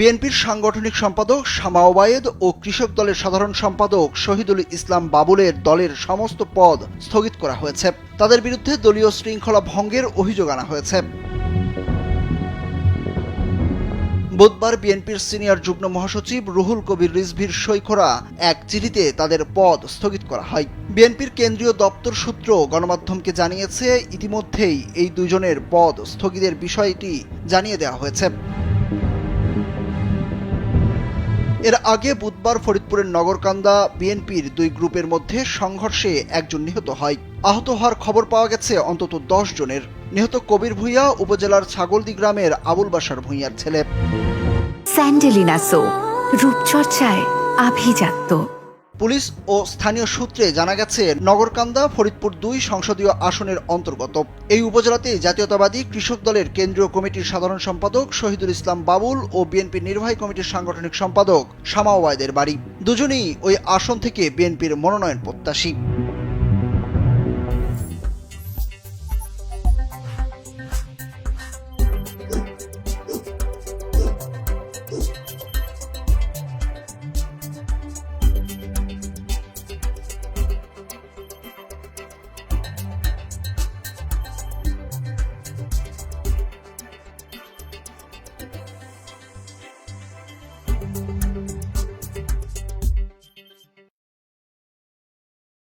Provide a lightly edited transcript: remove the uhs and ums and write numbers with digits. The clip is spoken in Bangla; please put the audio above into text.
বিএনপির সাংগঠনিক সম্পাদক শামা ওবায়েদ ও কৃষক দলের সাধারণ সম্পাদক শহীদুল ইসলাম বাবুলের দলের সমস্ত পদ স্থগিত করা হয়েছে। তাদের বিরুদ্ধে দলীয় শৃঙ্খলা ভঙ্গের অভিযোগ আনা হয়েছে। বুধবার বিএনপির সিনিয়র যুগ্ম মহাসচিব রুহুল কবির রিজভীর সই করা এক চিঠিতে তাদের পদ স্থগিত করা হয়। বিএনপির কেন্দ্রীয় দপ্তর সূত্র গণমাধ্যমকে জানিয়েছে, ইতিমধ্যেই এই দুজনের পদ স্থগিতের বিষয়টি জানিয়ে দেওয়া হয়েছে। এর আগে বুধবার ফরিদপুরের নগরকান্দা বিএনপির দুই গ্রুপের মধ্যে সংঘর্ষে একজন নিহত হয়। আহত হওয়ার খবর পাওয়া গেছে অন্তত 10 জনের। নিহত কবির ভূঁইয়া উপজেলার ছাগলদি গ্রামের আবুল বাশার ভূঁইয়ার ছেলে। স্যান্ডেলিনা সো, রূপচর্চায় আভিজাত্য। পুলিশ ও স্থানীয় সূত্রে জানা গেছে, নগরকান্দা ফরিদপুর 2 সংসদীয় আসনের অন্তর্গত। এই উপজেলাতে জাতীয়তাবাদী কৃষক দলের কেন্দ্রীয় কমিটির সাধারণ সম্পাদক শহীদুল ইসলাম বাবুল ও বিএনপির নির্বাহী কমিটির সাংগঠনিক সম্পাদক শামা ওবায়েদের বাড়ি। দুজনেই ওই আসন থেকে বিএনপির মনোনয়ন প্রত্যাশী।